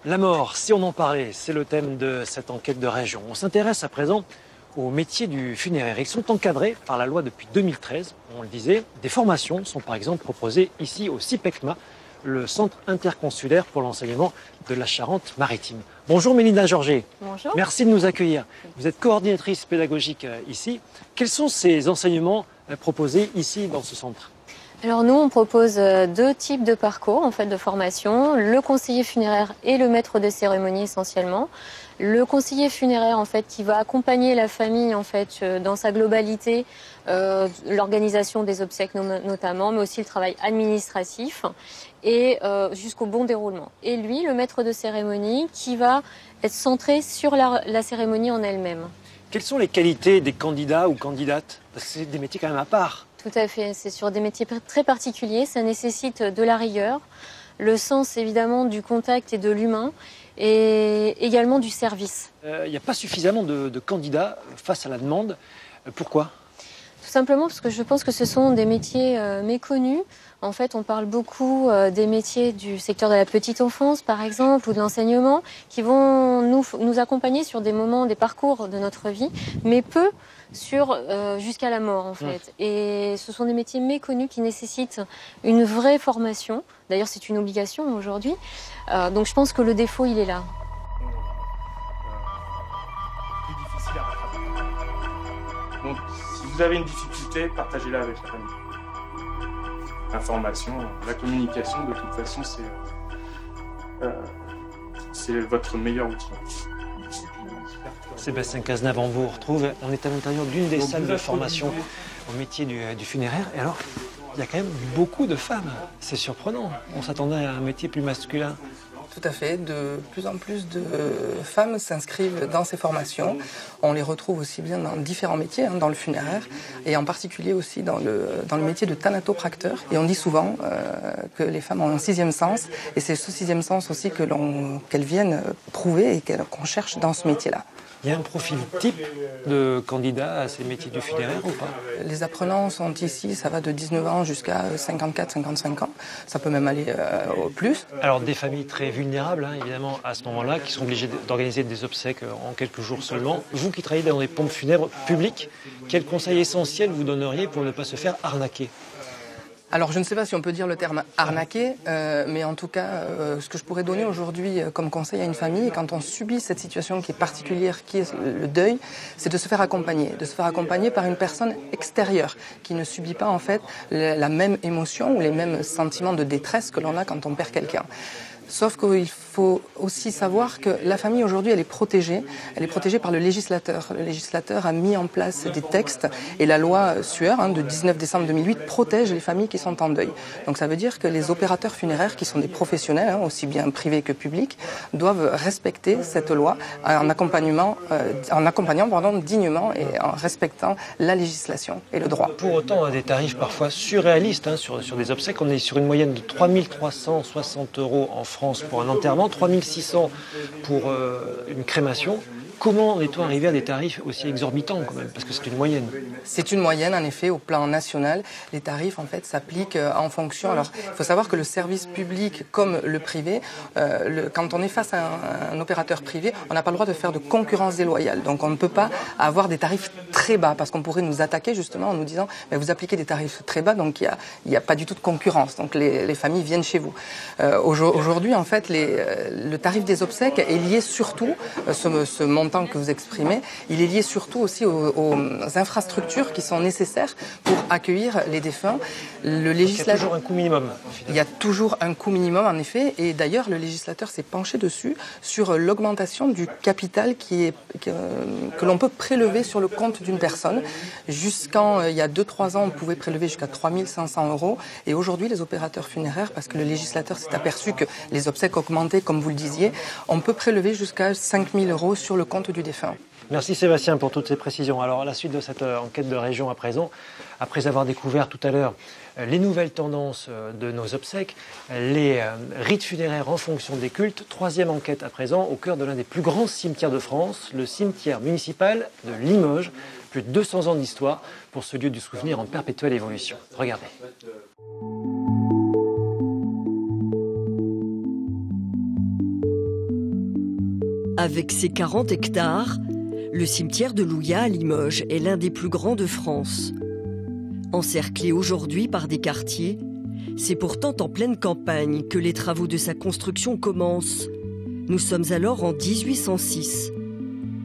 La mort, si on en parlait, c'est le thème de cette enquête de région. On s'intéresse à présent au métier du funéraire. Ils sont encadrés par la loi depuis 2013, on le disait. Des formations sont par exemple proposées ici au CIPECMA, le Centre interconsulaire pour l'enseignement de la Charente-Maritime. Bonjour Mélinda Georget. Bonjour. Merci de nous accueillir. Vous êtes coordinatrice pédagogique ici. Quels sont ces enseignements proposés ici dans ce centre? Alors nous, on propose 2 types de parcours en fait de formation, le conseiller funéraire et le maître de cérémonie essentiellement. Le conseiller funéraire en fait qui va accompagner la famille en fait dans sa globalité, l'organisation des obsèques notamment, mais aussi le travail administratif et jusqu'au bon déroulement. Et lui, le maître de cérémonie qui va être centré sur la cérémonie en elle-même. Quelles sont les qualités des candidats ou candidates? Parce que c'est des métiers quand même à part. Tout à fait, c'est sur des métiers très particuliers, ça nécessite de la rigueur, le sens évidemment du contact et de l'humain, et également du service. Il n'y a pas suffisamment de candidats face à la demande. Pourquoi? Tout simplement parce que je pense que ce sont des métiers méconnus. En fait, on parle beaucoup des métiers du secteur de la petite enfance, par exemple, ou de l'enseignement, qui vont nous accompagner sur des moments, des parcours de notre vie, mais peu sur jusqu'à la mort, en fait. Et ce sont des métiers méconnus qui nécessitent une vraie formation. D'ailleurs, c'est une obligation aujourd'hui. Donc, je pense que le défaut, il est là. Plus difficile à rattraper. Donc, si vous avez une difficulté, partagez-la avec la famille. L'information, la communication, de toute façon, c'est votre meilleur outil. Sébastien Cazenave, on vous retrouve. On est à l'intérieur d'une des salles de formation au métier du funéraire. Et alors, il y a quand même beaucoup de femmes. C'est surprenant. On s'attendait à un métier plus masculin. Tout à fait. De plus en plus de femmes s'inscrivent dans ces formations. On les retrouve aussi bien dans différents métiers, dans le funéraire, et en particulier aussi dans le métier de thanatopracteur. Et on dit souvent que les femmes ont un 6e sens, et c'est ce 6e sens aussi qu'elles viennent prouver et qu'on cherche dans ce métier-là. Il y a un profil type de candidat à ces métiers du funéraire ou pas? Les apprenants sont ici, ça va de 19 ans jusqu'à 54-55 ans. Ça peut même aller au plus. Alors des familles très vulnérables, évidemment, à ce moment-là, qui sont obligées d'organiser des obsèques en quelques jours seulement. Vous qui travaillez dans des pompes funèbres publiques, quel conseil essentiel vous donneriez pour ne pas se faire arnaquer? Alors, je ne sais pas si on peut dire le terme arnaquer, mais en tout cas, ce que je pourrais donner aujourd'hui comme conseil à une famille, quand on subit cette situation qui est particulière, qui est le deuil, c'est de se faire accompagner par une personne extérieure, qui ne subit pas en fait la même émotion ou les mêmes sentiments de détresse que l'on a quand on perd quelqu'un. Sauf qu'il faut aussi savoir que la famille aujourd'hui, elle est protégée par le législateur. Le législateur a mis en place des textes et la loi Sueur de 19 décembre 2008 protège les familles qui sont en deuil. Donc ça veut dire que les opérateurs funéraires, qui sont des professionnels, aussi bien privés que publics, doivent respecter cette loi en accompagnant dignement et en respectant la législation et le droit. Pour autant, à des tarifs parfois surréalistes sur des obsèques, on est sur une moyenne de 3 360 € en France pour un enterrement, 3 600 pour une crémation. Comment est-on arrivé à des tarifs aussi exorbitants quand même? Parce que c'est une moyenne. C'est une moyenne, en effet, au plan national. Les tarifs, en fait, s'appliquent en fonction. Alors, il faut savoir que le service public, comme le privé, quand on est face à un opérateur privé, on n'a pas le droit de faire de concurrence déloyale. Donc, on ne peut pas avoir des tarifs très bas, parce qu'on pourrait nous attaquer justement en nous disant « vous appliquez des tarifs très bas, donc il n'y a pas du tout de concurrence. Donc, les familles viennent chez vous. » Aujourd'hui, en fait, le tarif des obsèques est lié surtout, ce montant que vous exprimez, il est lié surtout aussi aux infrastructures qui sont nécessaires pour accueillir les défunts. Le législateur... Il y a toujours un coût minimum. Il y a toujours un coût minimum, en effet, et d'ailleurs, le législateur s'est penché dessus sur l'augmentation du capital que l'on peut prélever sur le compte d'une personne. Jusqu'en il y a 2-3 ans, on pouvait prélever jusqu'à 3 500 €, et aujourd'hui, les opérateurs funéraires, parce que le législateur s'est aperçu que les obsèques augmentaient, comme vous le disiez, on peut prélever jusqu'à 5 000 € sur le compte du défunt. Merci Sébastien pour toutes ces précisions. Alors à la suite de cette enquête de région à présent, après avoir découvert tout à l'heure les nouvelles tendances de nos obsèques, les rites funéraires en fonction des cultes, 3e enquête à présent au cœur de l'un des plus grands cimetières de France, le cimetière municipal de Limoges. Plus de 200 ans d'histoire pour ce lieu du souvenir en perpétuelle évolution. Regardez. Avec ses 40 hectares, le cimetière de Louillat à Limoges est l'un des plus grands de France. Encerclé aujourd'hui par des quartiers, c'est pourtant en pleine campagne que les travaux de sa construction commencent. Nous sommes alors en 1806.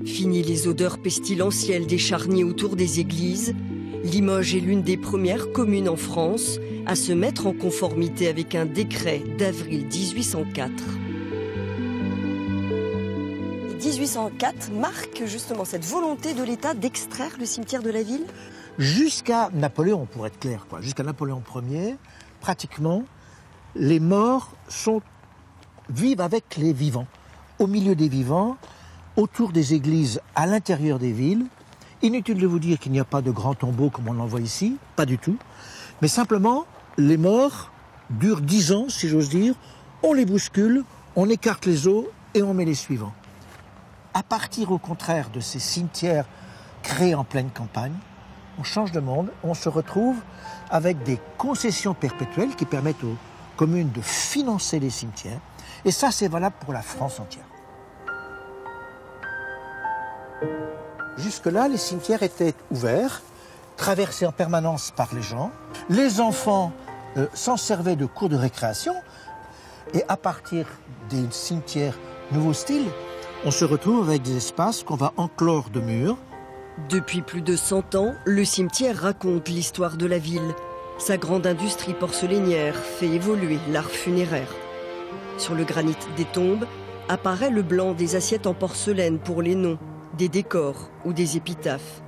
Fini les odeurs pestilentielles des charniers autour des églises, Limoges est l'une des premières communes en France à se mettre en conformité avec un décret d'avril 1804. 1804 marque justement cette volonté de l'État d'extraire le cimetière de la ville. Jusqu'à Napoléon, pour être clair, jusqu'à Napoléon Ier, pratiquement, les morts vivent avec les vivants, au milieu des vivants, autour des églises, à l'intérieur des villes. Inutile de vous dire qu'il n'y a pas de grands tombeaux comme on en voit ici, pas du tout. Mais simplement, les morts durent 10 ans, si j'ose dire. On les bouscule, on écarte les os et on met les suivants. À partir, au contraire, de ces cimetières créés en pleine campagne, on change de monde, on se retrouve avec des concessions perpétuelles qui permettent aux communes de financer les cimetières. Et ça, c'est valable pour la France entière. Jusque-là, les cimetières étaient ouverts, traversés en permanence par les gens. Les enfants s'en servaient de cours de récréation. Et à partir des cimetières nouveau style, on se retrouve avec des espaces qu'on va enclore de murs. Depuis plus de 100 ans, le cimetière raconte l'histoire de la ville. Sa grande industrie porcelainière fait évoluer l'art funéraire. Sur le granit des tombes apparaît le blanc des assiettes en porcelaine pour les noms, des décors ou des épitaphes.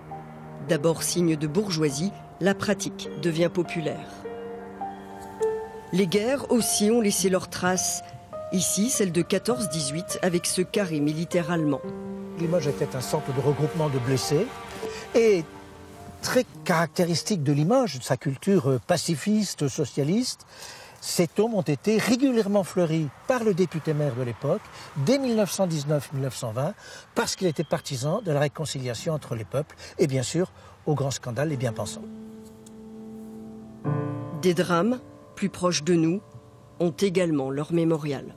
D'abord signe de bourgeoisie, la pratique devient populaire. Les guerres aussi ont laissé leurs traces. Ici, celle de 14-18 avec ce carré militaire allemand. Limoges était un centre de regroupement de blessés et très caractéristique de Limoges, de sa culture pacifiste, socialiste, ces tombes ont été régulièrement fleuries par le député-maire de l'époque, dès 1919-1920, parce qu'il était partisan de la réconciliation entre les peuples et bien sûr, au grand scandale, les bien-pensants. Des drames, plus proches de nous, ont également leur mémorial.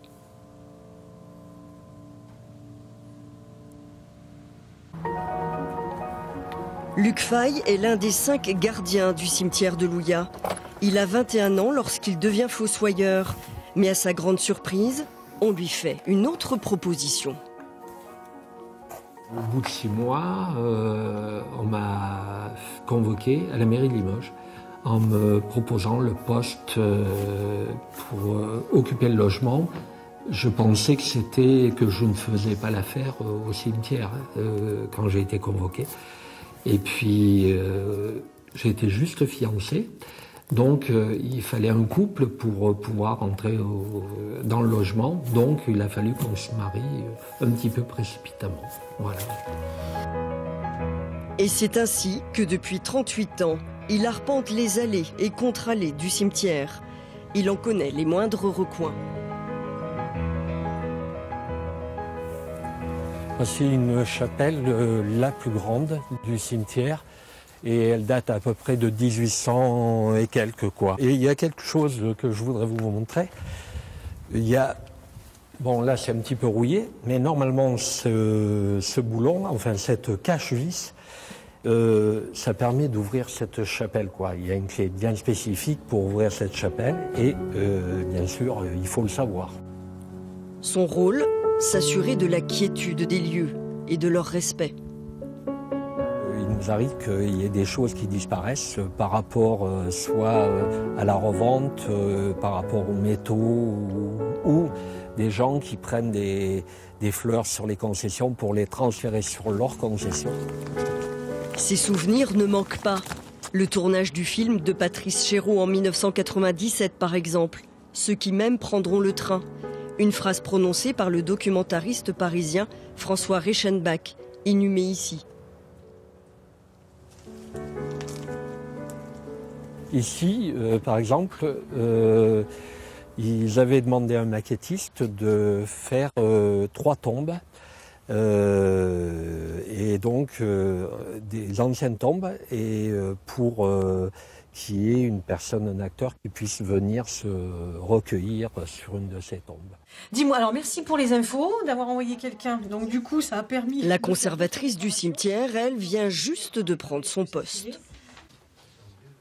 Luc Faye est l'un des 5 gardiens du cimetière de Louillat. Il a 21 ans lorsqu'il devient fossoyeur. Mais à sa grande surprise, on lui fait une autre proposition. Au bout de 6 mois, on m'a convoqué à la mairie de Limoges en me proposant le poste pour occuper le logement. Je pensais que je ne faisais pas l'affaire au cimetière quand j'ai été convoqué. Et puis, j'étais juste fiancé. Donc, il fallait un couple pour pouvoir entrer dans le logement. Donc, il a fallu qu'on se marie un petit peu précipitamment. Voilà. Et c'est ainsi que depuis 38 ans, il arpente les allées et contre-allées du cimetière. Il en connaît les moindres recoins. C'est une chapelle la plus grande du cimetière. Et elle date à peu près de 1800 et quelques, quoi. Et il y a quelque chose que je voudrais vous montrer. Il y a... Bon, là, c'est un petit peu rouillé, mais normalement, ce boulon, enfin, cette cache-vis, ça permet d'ouvrir cette chapelle, quoi. Il y a une clé bien spécifique pour ouvrir cette chapelle et, bien sûr, il faut le savoir. Son rôle, s'assurer de la quiétude des lieux et de leur respect. Il nous arrive qu'il y ait des choses qui disparaissent par rapport soit à la revente, par rapport aux métaux ou des gens qui prennent des fleurs sur les concessions pour les transférer sur leurs concessions. Ces souvenirs ne manquent pas. Le tournage du film de Patrice Chéreau en 1997 par exemple. Ceux qui même prendront le train. Une phrase prononcée par le documentariste parisien François Reichenbach, inhumé ici. Ici, par exemple, ils avaient demandé à un maquettiste de faire 3 tombes, et donc des anciennes tombes, et pour qu'il y ait une personne, un acteur qui puisse venir se recueillir sur une de ces tombes. Dis-moi, alors merci pour les infos, d'avoir envoyé quelqu'un. Donc du coup, ça a permis... La conservatrice du cimetière, elle, vient juste de prendre son poste.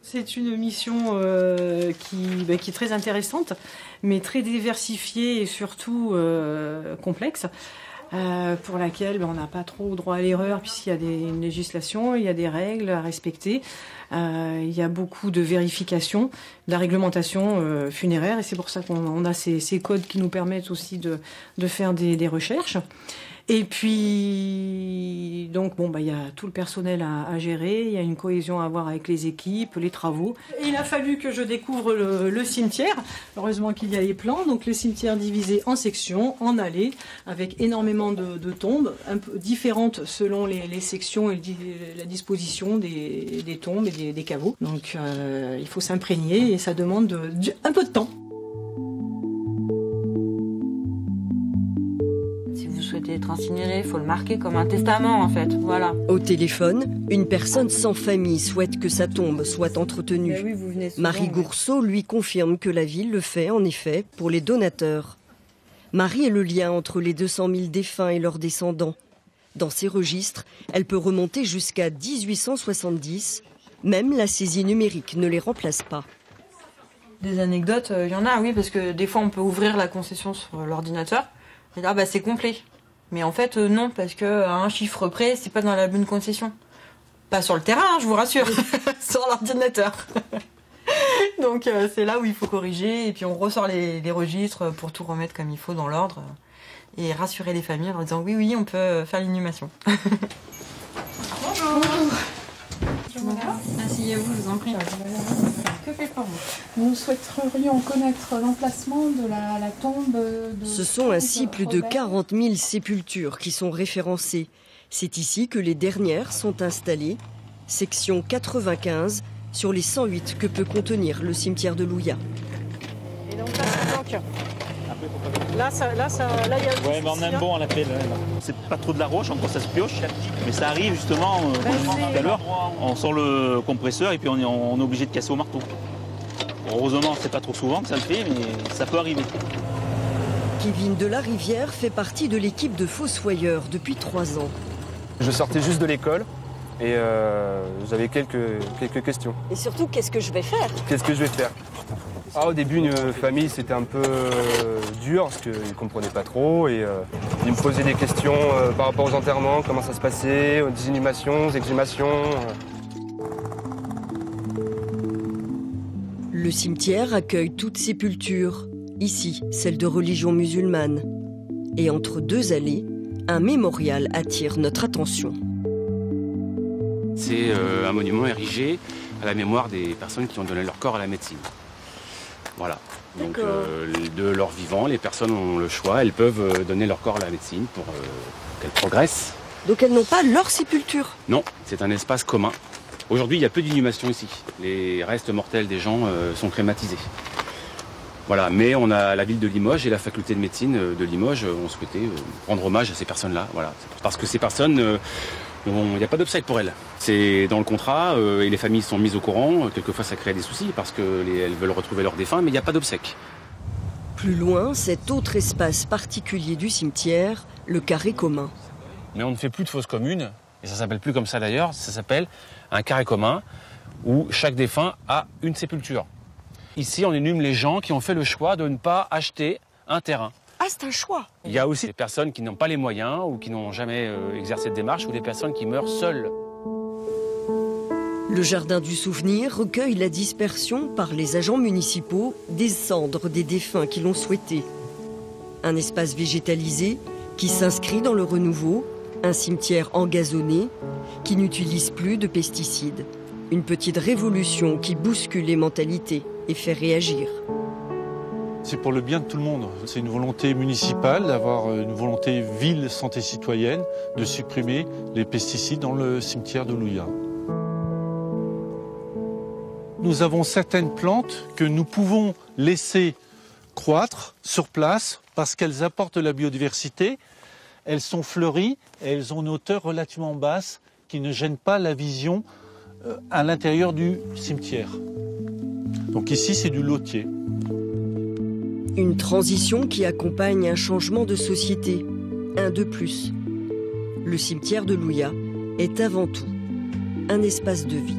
C'est une mission qui est très intéressante, mais très diversifiée et surtout complexe. pour laquelle on n'a pas trop droit à l'erreur puisqu'il y a une législation, il y a des règles à respecter, il y a beaucoup de vérifications, de la réglementation funéraire, et c'est pour ça qu'on a ces codes qui nous permettent aussi de faire des recherches. Et puis, donc, il y a tout le personnel à gérer, il y a une cohésion à avoir avec les équipes, les travaux. Et il a fallu que je découvre le cimetière. Heureusement qu'il y a les plans. Donc, le cimetière divisé en sections, en allées, avec énormément de tombes, un peu différentes selon les sections et la disposition des tombes et des caveaux. Donc, il faut s'imprégner et ça demande un peu de temps. Souhaiter être incinéré, il faut le marquer comme un testament en fait, voilà. Au téléphone, une personne sans famille souhaite que sa tombe soit entretenue. Oui, vous venez souvent, Marie Gourceau lui confirme que la ville le fait en effet pour les donateurs. Marie est le lien entre les 200 000 défunts et leurs descendants. Dans ces registres, elle peut remonter jusqu'à 1870. Même la saisie numérique ne les remplace pas. Des anecdotes, il y en a, oui, parce que des fois on peut ouvrir la concession sur l'ordinateur et là c'est complet. Mais en fait, non, parce qu'à un chiffre près, c'est pas dans la bonne concession. Pas sur le terrain, je vous rassure, sur l'ordinateur. Donc c'est là où il faut corriger, et puis on ressort les registres pour tout remettre comme il faut dans l'ordre, et rassurer les familles en leur disant oui, on peut faire l'inhumation. Bonjour. Asseyez-vous, je vous en prie. Que fait pour vous? Nous souhaiterions connaître l'emplacement de la tombe de... Ce sont ainsi plus de 40 000 sépultures qui sont référencées. C'est ici que les dernières sont installées. Section 95 sur les 108 que peut contenir le cimetière de Louya. Et donc là, c'est donc... Là, il y a... Ouais, mais en un bon, on l'appelle. C'est pas trop de la roche, encore ça se pioche. Mais ça arrive justement, tout à l'heure, on sort le compresseur et puis on est obligé de casser au marteau. Heureusement, c'est pas trop souvent que ça le fait, mais ça peut arriver. Kevin Delarivière fait partie de l'équipe de fossoyeurs depuis 3 ans. Je sortais juste de l'école et j'avais quelques questions. Et surtout, qu'est-ce que je vais faire? Qu'est-ce que je vais faire? Au début, une famille, c'était un peu dur parce qu'ils ne comprenaient pas trop et ils me posaient des questions par rapport aux enterrements, comment ça se passait, aux inhumations, aux exhumations. Le cimetière accueille toute sépulture. Ici, celle de religion musulmane. Et entre 2 allées, un mémorial attire notre attention. C'est un monument érigé à la mémoire des personnes qui ont donné leur corps à la médecine. Voilà. Donc de leur vivant, les personnes ont le choix, elles peuvent donner leur corps à la médecine pour qu'elles progressent. Donc elles n'ont pas leur sépulture? Non, c'est un espace commun. Aujourd'hui, il y a peu d'inhumation ici. Les restes mortels des gens sont crématisés. Voilà, mais on a la ville de Limoges et la faculté de médecine de Limoges ont souhaité rendre hommage à ces personnes-là. Voilà. Parce que ces personnes, il n'y a pas d'obsèques pour elles. C'est dans le contrat et les familles sont mises au courant. Quelquefois, ça crée des soucis parce qu'elles veulent retrouver leurs défunts, mais il n'y a pas d'obsèques. Plus loin, cet autre espace particulier du cimetière, le carré commun. Mais on ne fait plus de fosse commune, et ça s'appelle plus comme ça d'ailleurs, ça s'appelle un carré commun où chaque défunt a une sépulture. Ici, on inhume les gens qui ont fait le choix de ne pas acheter un terrain. Ah, c'est un choix. Il y a aussi des personnes qui n'ont pas les moyens ou qui n'ont jamais exercé cette démarche ou des personnes qui meurent seules. Le jardin du souvenir recueille la dispersion par les agents municipaux des cendres des défunts qui l'ont souhaité. Un espace végétalisé qui s'inscrit dans le renouveau, un cimetière engazonné qui n'utilise plus de pesticides. Une petite révolution qui bouscule les mentalités et fait réagir. C'est pour le bien de tout le monde. C'est une volonté municipale d'avoir une volonté ville santé citoyenne de supprimer les pesticides dans le cimetière de Louya. Nous avons certaines plantes que nous pouvons laisser croître sur place parce qu'elles apportent de la biodiversité. Elles sont fleuries et elles ont une hauteur relativement basse qui ne gêne pas la vision à l'intérieur du cimetière. Donc ici, c'est du lotier. Une transition qui accompagne un changement de société, un de plus. Le cimetière de Louya est avant tout un espace de vie.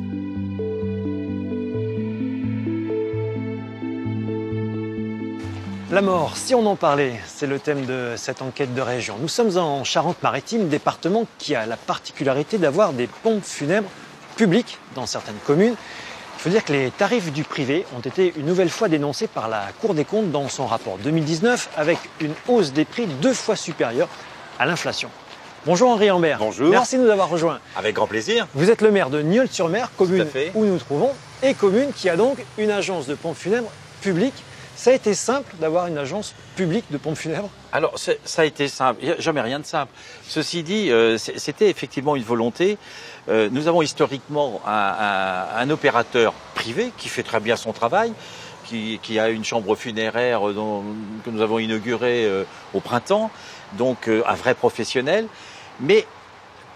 La mort, si on en parlait, c'est le thème de cette enquête de région. Nous sommes en Charente-Maritime, département qui a la particularité d'avoir des pompes funèbres publiques dans certaines communes. Il faut dire que les tarifs du privé ont été une nouvelle fois dénoncés par la Cour des comptes dans son rapport 2019 avec une hausse des prix 2 fois supérieure à l'inflation. Bonjour Henri Lambert. Bonjour. Merci de nous avoir rejoints. Avec grand plaisir. Vous êtes le maire de Nieul-sur-Mer, commune où nous nous trouvons, et commune qui a donc une agence de pompes funèbres publique. Ça a été simple d'avoir une agence publique de pompes funèbres? Alors, ça a été simple. Il n'y a jamais rien de simple. Ceci dit, c'était effectivement une volonté. Nous avons historiquement un opérateur privé qui fait très bien son travail, qui a une chambre funéraire que nous avons inaugurée au printemps, donc un vrai professionnel, mais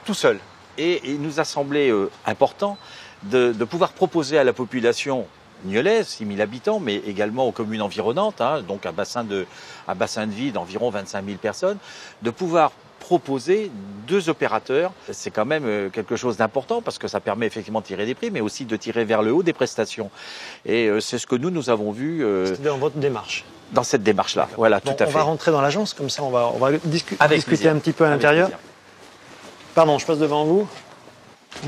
tout seul. Et il nous a semblé important de pouvoir proposer à la population niolaise, 6 000 habitants, mais également aux communes environnantes, donc un bassin de vie d'environ 25 000 personnes, de pouvoir proposer 2 opérateurs. C'est quand même quelque chose d'important parce que ça permet effectivement de tirer des prix, mais aussi de tirer vers le haut des prestations. Et c'est ce que nous avons vu. C'était dans votre démarche. Dans cette démarche-là, voilà, tout à fait. On va rentrer dans l'agence, comme ça on va discuter un petit peu à l'intérieur. Pardon, je passe devant vous.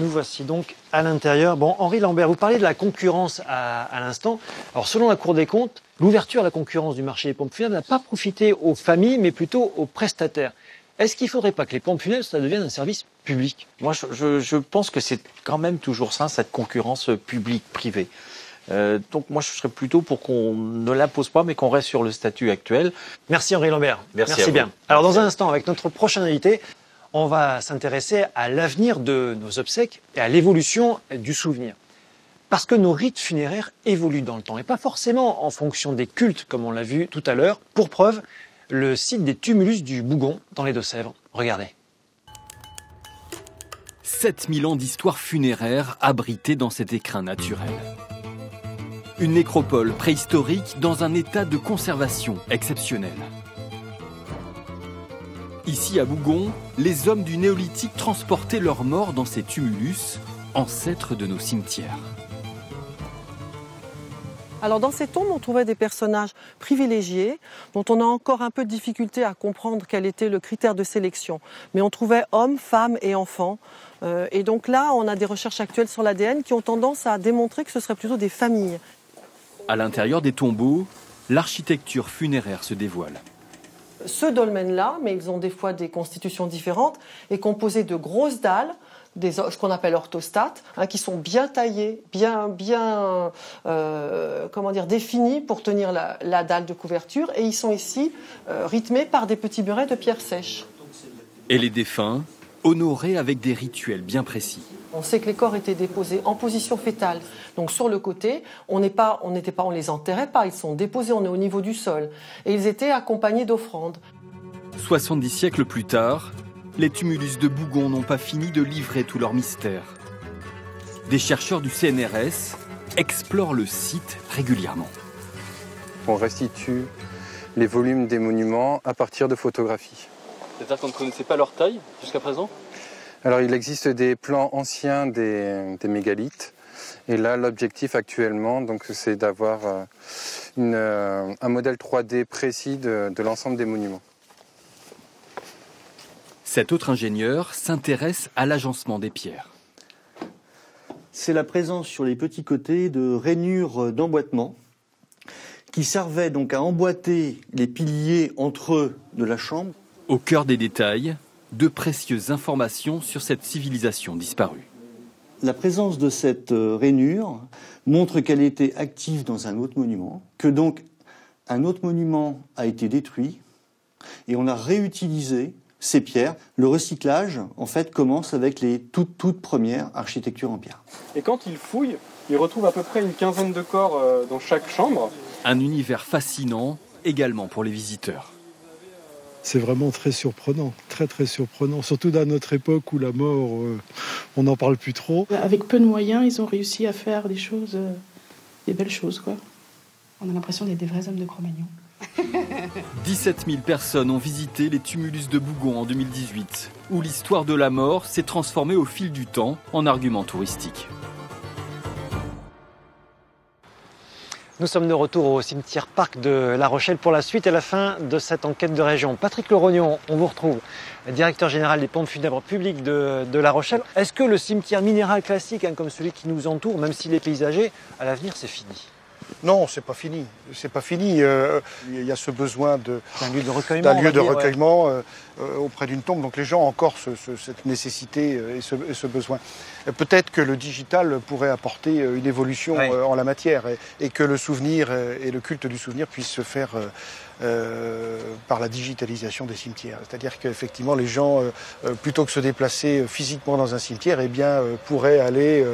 Nous voici donc à l'intérieur. Bon, Henri Lambert, vous parlez de la concurrence à l'instant. Alors, selon la Cour des comptes, l'ouverture à la concurrence du marché des pompes funèbres n'a pas profité aux familles, mais plutôt aux prestataires. Est-ce qu'il ne faudrait pas que les pompes funèbres, ça devienne un service public? Moi, je pense que c'est quand même toujours ça, cette concurrence publique-privée. Donc moi, je serais plutôt pour qu'on ne l'impose pas, mais qu'on reste sur le statut actuel. Merci Henri Lambert. Merci bien. Alors, dans un instant, avec notre prochain invité, on va s'intéresser à l'avenir de nos obsèques et à l'évolution du souvenir. Parce que nos rites funéraires évoluent dans le temps et pas forcément en fonction des cultes, comme on l'a vu tout à l'heure. Pour preuve, le site des tumulus du Bougon, dans les Deux-Sèvres. Regardez. 7000 ans d'histoire funéraire abritée dans cet écrin naturel. Une nécropole préhistorique dans un état de conservation exceptionnel. Ici à Bougon, les hommes du néolithique transportaient leurs morts dans ces tumulus, ancêtres de nos cimetières. Alors dans ces tombes, on trouvait des personnages privilégiés dont on a encore un peu de difficulté à comprendre quel était le critère de sélection. Mais on trouvait hommes, femmes et enfants. Et donc là, on a des recherches actuelles sur l'ADN qui ont tendance à démontrer que ce serait plutôt des familles. À l'intérieur des tombeaux, l'architecture funéraire se dévoile. Ce dolmen-là, mais ils ont des fois des constitutions différentes, est composé de grosses dalles, ce qu'on appelle orthostates, qui sont bien taillées, bien définies pour tenir la dalle de couverture. Et ils sont ici rythmés par des petits murets de pierre sèche. Et les défunts, honorés avec des rituels bien précis. On sait que les corps étaient déposés en position fétale. Donc sur le côté, on les enterrait pas, ils sont déposés, on est au niveau du sol. Et ils étaient accompagnés d'offrandes. 70 siècles plus tard, les tumulus de Bougon n'ont pas fini de livrer tout leur mystère. Des chercheurs du CNRS explorent le site régulièrement. On restitue les volumes des monuments à partir de photographies. C'est-à-dire qu'on ne connaissait pas leur taille jusqu'à présent ? Alors il existe des plans anciens des mégalithes. Et là, l'objectif actuellement, c'est d'avoir un modèle 3D précis de l'ensemble des monuments. Cet autre ingénieur s'intéresse à l'agencement des pierres. C'est la présence sur les petits côtés de rainures d'emboîtement qui servaient donc à emboîter les piliers entre eux de la chambre. Au cœur des détails, de précieuses informations sur cette civilisation disparue. La présence de cette rainure montre qu'elle était active dans un autre monument, que donc un autre monument a été détruit et on a réutilisé ces pierres. Le recyclage, en fait, commence avec les toutes premières architectures en pierre. Et quand ils fouillent, ils retrouvent à peu près une quinzaine de corps dans chaque chambre. Un univers fascinant également pour les visiteurs. C'est vraiment très surprenant, très très surprenant, surtout dans notre époque où la mort, on n'en parle plus trop. Avec peu de moyens, ils ont réussi à faire des choses, des belles choses, quoi. On a l'impression d'être des vrais hommes de Cro-Magnon. 17 000 personnes ont visité les tumulus de Bougon en 2018, où l'histoire de la mort s'est transformée au fil du temps en argument touristique. Nous sommes de retour au cimetière parc de La Rochelle pour la suite et la fin de cette enquête de région. Patrick Lerognon, on vous retrouve, directeur général des pompes funèbres publiques de La Rochelle. Est-ce que le cimetière minéral classique, comme celui qui nous entoure, même s'il est paysager, à l'avenir c'est fini? Non, c'est pas fini. C'est pas fini. Il y a ce besoin d'un lieu de recueillement, auprès d'une tombe. Donc les gens ont encore cette nécessité et ce besoin. Peut-être que le digital pourrait apporter une évolution en la matière et que le souvenir et le culte du souvenir puissent se faire par la digitalisation des cimetières. C'est-à-dire qu'effectivement les gens, plutôt que se déplacer physiquement dans un cimetière, eh bien, pourraient aller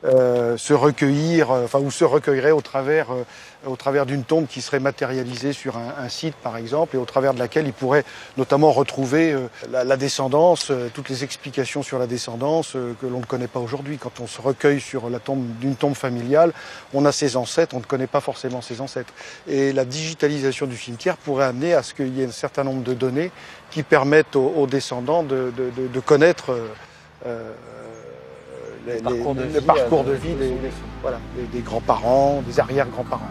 se recueillir, ou se recueillerait au travers d'une tombe qui serait matérialisée sur un site par exemple, et au travers de laquelle ils pourraient notamment retrouver la descendance, toutes les explications sur la descendance que l'on ne connaît pas aujourd'hui. Quand on se recueille sur la tombe d'une tombe familiale, on a ses ancêtres, on ne connaît pas forcément ses ancêtres. Et la digitalisation du cimetière pourrait amener à ce qu'il y ait un certain nombre de données qui permettent aux descendants de connaître le parcours de vie des grands-parents, des arrière-grands-parents.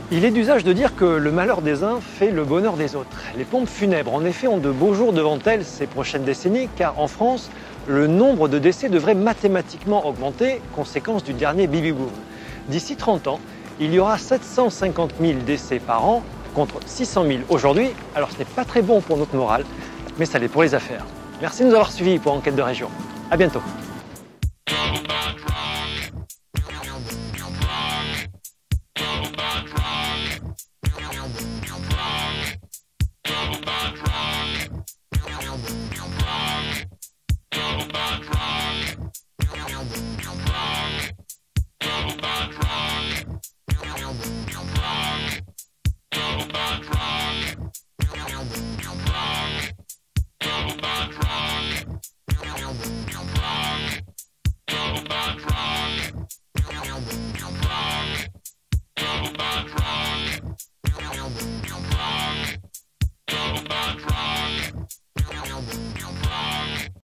Il est d'usage de dire que le malheur des uns fait le bonheur des autres. Les pompes funèbres, en effet, ont de beaux jours devant elles ces prochaines décennies, car en France, le nombre de décès devrait mathématiquement augmenter, conséquence du dernier baby-boom. D'ici 30 ans, il y aura 750 000 décès par an, contre 600 000 aujourd'hui. Alors ce n'est pas très bon pour notre morale, mais ça l'est pour les affaires. Merci de nous avoir suivis pour Enquête de Région. À bientôt.